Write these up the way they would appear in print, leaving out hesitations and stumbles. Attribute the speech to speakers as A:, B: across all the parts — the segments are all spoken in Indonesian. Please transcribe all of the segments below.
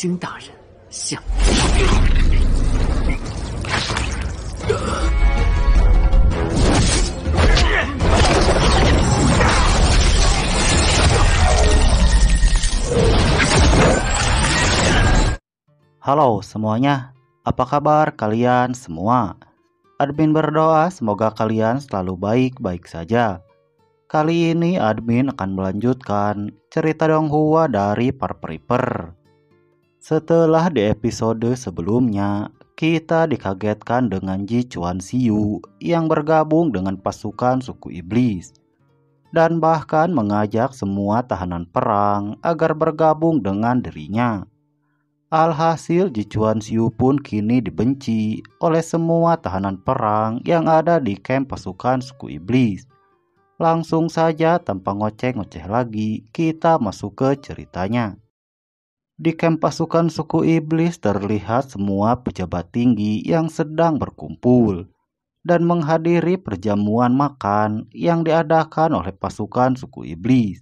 A: 星大人向
B: Halo semuanya, apa kabar kalian semua? Admin berdoa semoga kalian selalu baik-baik saja. Kali ini admin akan melanjutkan cerita Donghua dari Park Reaper. Setelah di episode sebelumnya, kita dikagetkan dengan Ji Chuan Xiu yang bergabung dengan pasukan suku iblis. Dan bahkan mengajak semua tahanan perang agar bergabung dengan dirinya. Alhasil Ji Chuan Xiu pun kini dibenci oleh semua tahanan perang yang ada di kamp pasukan suku iblis. Langsung saja tanpa ngoceh-ngoceh lagi, kita masuk ke ceritanya. Di kamp pasukan suku iblis terlihat semua pejabat tinggi yang sedang berkumpul dan menghadiri perjamuan makan yang diadakan oleh pasukan suku iblis.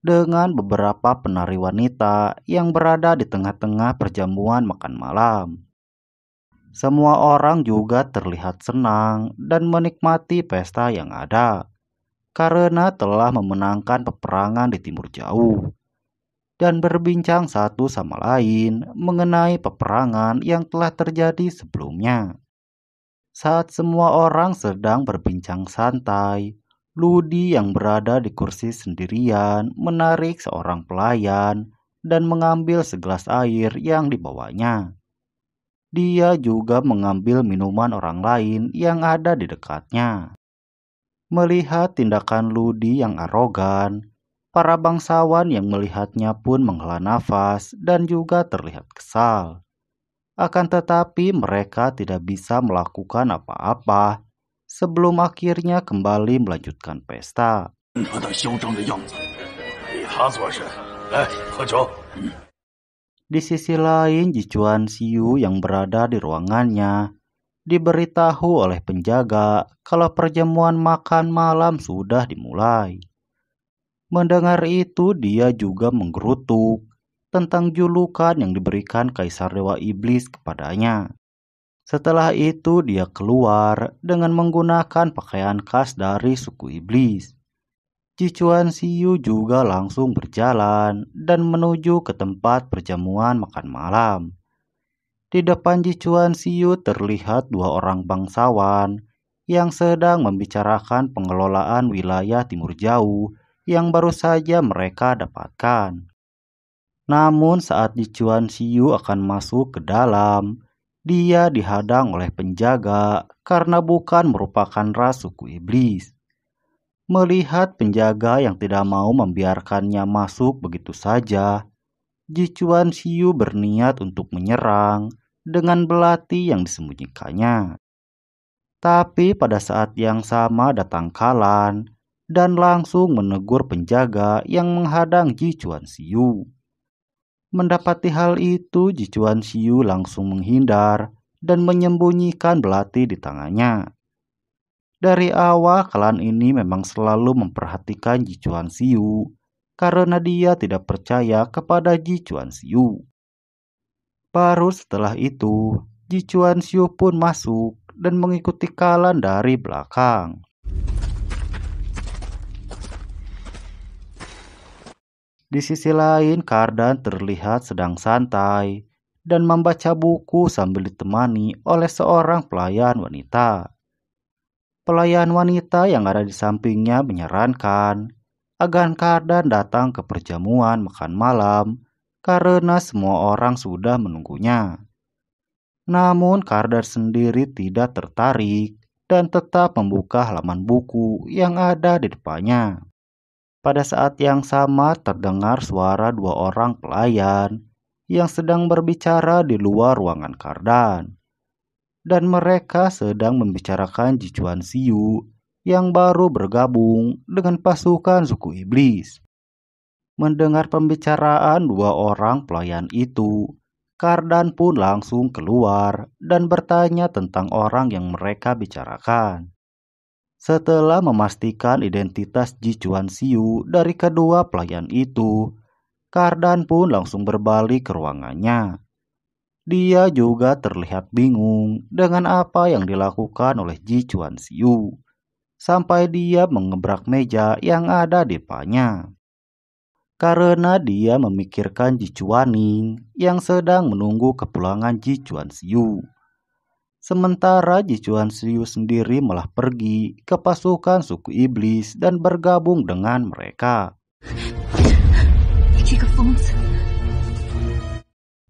B: Dengan beberapa penari wanita yang berada di tengah-tengah perjamuan makan malam. Semua orang juga terlihat senang dan menikmati pesta yang ada, karena telah memenangkan peperangan di timur jauh, dan berbincang satu sama lain mengenai peperangan yang telah terjadi sebelumnya. Saat semua orang sedang berbincang santai, Ludi yang berada di kursi sendirian menarik seorang pelayan dan mengambil segelas air yang dibawanya. Dia juga mengambil minuman orang lain yang ada di dekatnya. Melihat tindakan Ludi yang arogan, para bangsawan yang melihatnya pun menghela nafas dan juga terlihat kesal. Akan tetapi mereka tidak bisa melakukan apa-apa sebelum akhirnya kembali melanjutkan pesta. Di sisi lain, Ji Chuan Xiu yang berada di ruangannya diberitahu oleh penjaga kalau perjamuan makan malam sudah dimulai. Mendengar itu, dia juga menggerutuk tentang julukan yang diberikan Kaisar Dewa Iblis kepadanya. Setelah itu dia keluar dengan menggunakan pakaian khas dari suku iblis. Ji Chuan Xiu juga langsung berjalan dan menuju ke tempat perjamuan makan malam. Di depan Ji Chuan Xiu terlihat dua orang bangsawan yang sedang membicarakan pengelolaan wilayah timur jauh yang baru saja mereka dapatkan. Namun saat Ji Chuan Xiu akan masuk ke dalam, dia dihadang oleh penjaga karena bukan merupakan ras suku iblis. Melihat penjaga yang tidak mau membiarkannya masuk begitu saja, Ji Chuan Xiu berniat untuk menyerang dengan belati yang disembunyikannya. Tapi pada saat yang sama datang Kalan dan langsung menegur penjaga yang menghadang Ji Chuan Xiu. Mendapati hal itu, Ji Chuan Xiu langsung menghindar dan menyembunyikan belati di tangannya. Dari awal, Kalan ini memang selalu memperhatikan Ji Chuan Xiu karena dia tidak percaya kepada Ji Chuan Xiu. Baru setelah itu, Ji Chuan Xiu pun masuk dan mengikuti Kalan dari belakang. Di sisi lain, Kardan terlihat sedang santai dan membaca buku sambil ditemani oleh seorang pelayan wanita. Pelayan wanita yang ada di sampingnya menyarankan agar Kardan datang ke perjamuan makan malam karena semua orang sudah menunggunya. Namun Kardan sendiri tidak tertarik dan tetap membuka halaman buku yang ada di depannya. Pada saat yang sama terdengar suara dua orang pelayan yang sedang berbicara di luar ruangan Kardan. Dan mereka sedang membicarakan Ji Chuan Xiu yang baru bergabung dengan pasukan suku iblis. Mendengar pembicaraan dua orang pelayan itu, Kardan pun langsung keluar dan bertanya tentang orang yang mereka bicarakan. Setelah memastikan identitas Ji Chuan Xiu dari kedua pelayan itu, Kardan pun langsung berbalik ke ruangannya. Dia juga terlihat bingung dengan apa yang dilakukan oleh Ji Chuan Xiu, sampai dia mengebrak meja yang ada di depannya. Karena dia memikirkan Ji Chuaning yang sedang menunggu kepulangan Ji Chuan Xiu. Sementara Ji Chuan Xiu sendiri malah pergi ke pasukan suku iblis dan bergabung dengan mereka.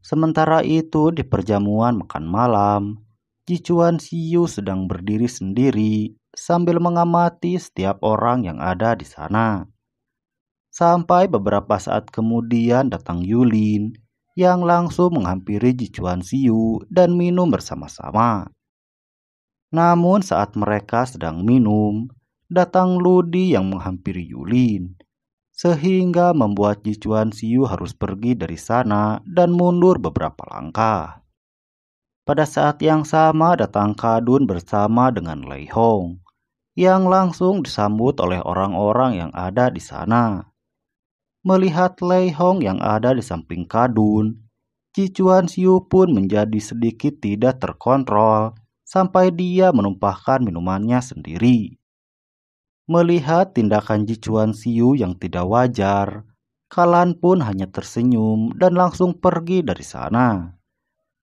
B: Sementara itu di perjamuan makan malam, Ji Chuan Xiu sedang berdiri sendiri sambil mengamati setiap orang yang ada di sana. Sampai beberapa saat kemudian datang Yulin yang langsung menghampiri Ji Chuan Xiu dan minum bersama-sama. Namun saat mereka sedang minum, datang Ludi yang menghampiri Yulin, sehingga membuat Ji Chuan Xiu harus pergi dari sana dan mundur beberapa langkah. Pada saat yang sama datang Kadun bersama dengan Lei Hong, yang langsung disambut oleh orang-orang yang ada di sana. Melihat Lei Hong yang ada di samping Kadun, Ji Chuan Xiu pun menjadi sedikit tidak terkontrol sampai dia menumpahkan minumannya sendiri. Melihat tindakan Ji Chuan Xiu yang tidak wajar, Kalan pun hanya tersenyum dan langsung pergi dari sana.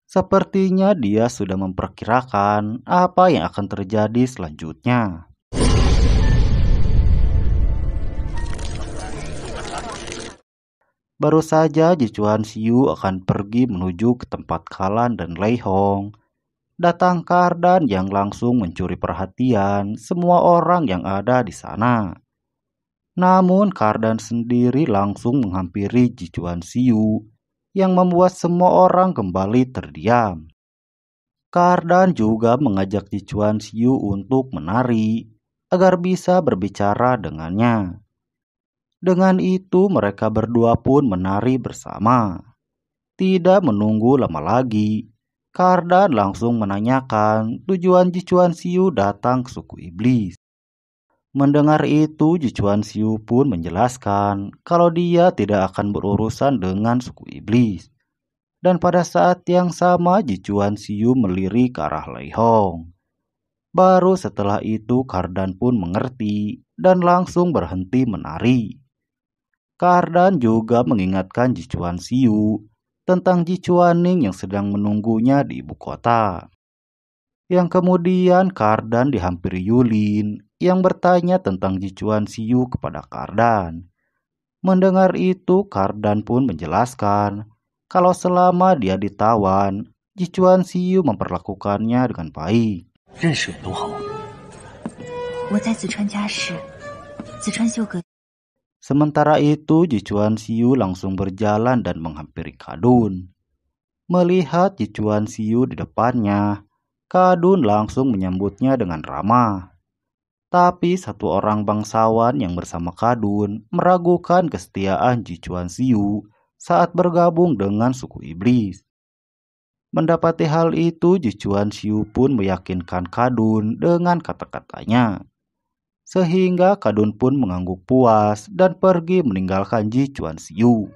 B: Sepertinya dia sudah memperkirakan apa yang akan terjadi selanjutnya. Baru saja Ji Chuan Xiu akan pergi menuju ke tempat Kalan dan Lei Hong, datang Kardan yang langsung mencuri perhatian semua orang yang ada di sana. Namun Kardan sendiri langsung menghampiri Ji Chuan Xiu yang membuat semua orang kembali terdiam. Kardan juga mengajak Ji Chuan Xiu untuk menari agar bisa berbicara dengannya. Dengan itu mereka berdua pun menari bersama. Tidak menunggu lama lagi, Kardan langsung menanyakan tujuan Ji Chuan Xiu datang ke suku iblis. Mendengar itu, Ji Chuan Xiu pun menjelaskan kalau dia tidak akan berurusan dengan suku iblis. Dan pada saat yang sama Ji Chuan Xiu melirik ke arah Lei Hong. Baru setelah itu Kardan pun mengerti dan langsung berhenti menari. Kardan juga mengingatkan Ji Chuan Xiu tentang Ji Chuaning yang sedang menunggunya di ibu kota. Yang kemudian Kardan dihampiri Yulin yang bertanya tentang Ji Chuan Xiu kepada Kardan. Mendengar itu Kardan pun menjelaskan kalau selama dia ditawan, Ji Chuan Xiu memperlakukannya dengan baik. Sementara itu Ji Chuan Xiu langsung berjalan dan menghampiri Kadun. Melihat Ji Chuan Xiu di depannya, Kadun langsung menyambutnya dengan ramah. Tapi satu orang bangsawan yang bersama Kadun meragukan kesetiaan Ji Chuan Xiu saat bergabung dengan suku iblis. Mendapati hal itu, Ji Chuan Xiu pun meyakinkan Kadun dengan kata-katanya. Sehingga Kadun pun mengangguk puas dan pergi meninggalkan Ji Chuan Xiu.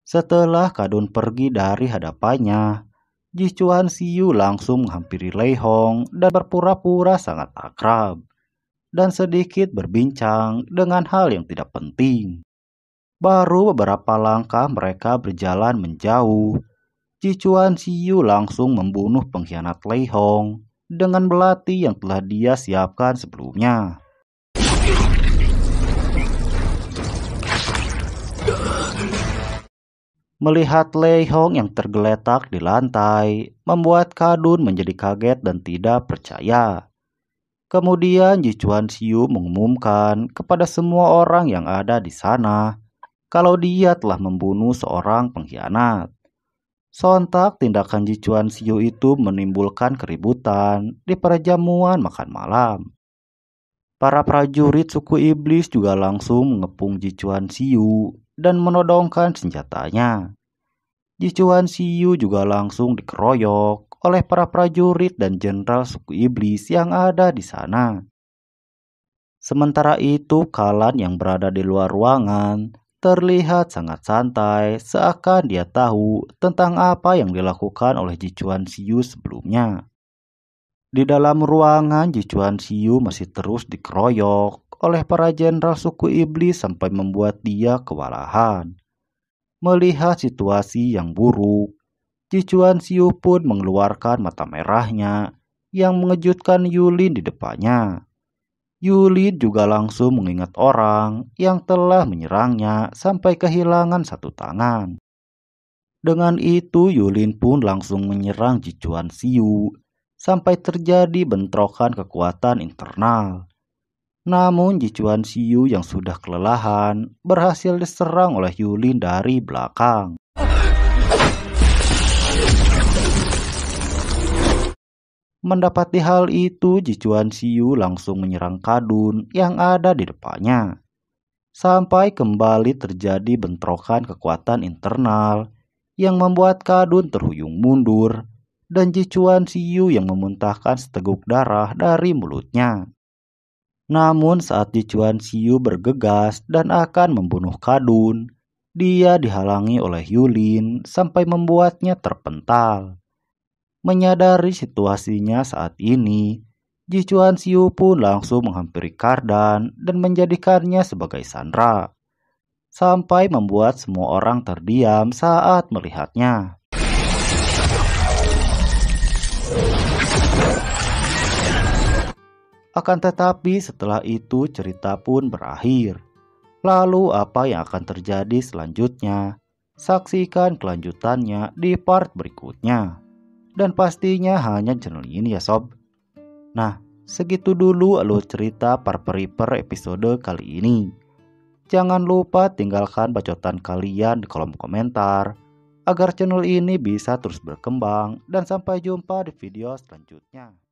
B: Setelah Kadun pergi dari hadapannya, Ji Chuan Xiu langsung menghampiri Lei Hong dan berpura-pura sangat akrab, dan sedikit berbincang dengan hal yang tidak penting. Baru beberapa langkah mereka berjalan menjauh, Ji Chuan Xiu langsung membunuh pengkhianat Lei Hong dengan belati yang telah dia siapkan sebelumnya. Melihat Lei Hong yang tergeletak di lantai, membuat Kadun menjadi kaget dan tidak percaya. Kemudian Ji Chuan Xiu mengumumkan kepada semua orang yang ada di sana kalau dia telah membunuh seorang pengkhianat. Sontak tindakan Ji Chuan Xiu itu menimbulkan keributan di perjamuan makan malam. Para prajurit suku iblis juga langsung mengepung Ji Chuan Xiu dan menodongkan senjatanya. Ji Chuan Xiu juga langsung dikeroyok oleh para prajurit dan jenderal suku iblis yang ada di sana. Sementara itu Kalan yang berada di luar ruangan terlihat sangat santai, seakan dia tahu tentang apa yang dilakukan oleh Jichuan Xiu sebelumnya. Di dalam ruangan, Jichuan Xiu masih terus dikeroyok oleh para jenderal suku iblis sampai membuat dia kewalahan. Melihat situasi yang buruk, Jichuan Xiu pun mengeluarkan mata merahnya yang mengejutkan Yulin di depannya. Yulin juga langsung mengingat orang yang telah menyerangnya sampai kehilangan satu tangan. Dengan itu Yulin pun langsung menyerang Jichuan Xiu sampai terjadi bentrokan kekuatan internal. Namun Jichuan Xiu yang sudah kelelahan berhasil diserang oleh Yulin dari belakang. Mendapati hal itu, Jichuan Xiu langsung menyerang Kadun yang ada di depannya. Sampai kembali terjadi bentrokan kekuatan internal yang membuat Kadun terhuyung mundur dan Jichuan Xiu yang memuntahkan seteguk darah dari mulutnya. Namun saat Jichuan Xiu bergegas dan akan membunuh Kadun, dia dihalangi oleh Yulin sampai membuatnya terpental. Menyadari situasinya saat ini, Jichuan Xiu pun langsung menghampiri Kardan dan menjadikannya sebagai sandera, sampai membuat semua orang terdiam saat melihatnya. Akan tetapi setelah itu cerita pun berakhir. Lalu apa yang akan terjadi selanjutnya? Saksikan kelanjutannya di part berikutnya. Dan pastinya hanya channel ini ya sob. Nah, segitu dulu alur cerita Parperiper episode kali ini. Jangan lupa tinggalkan bacotan kalian di kolom komentar agar channel ini bisa terus berkembang, dan sampai jumpa di video selanjutnya.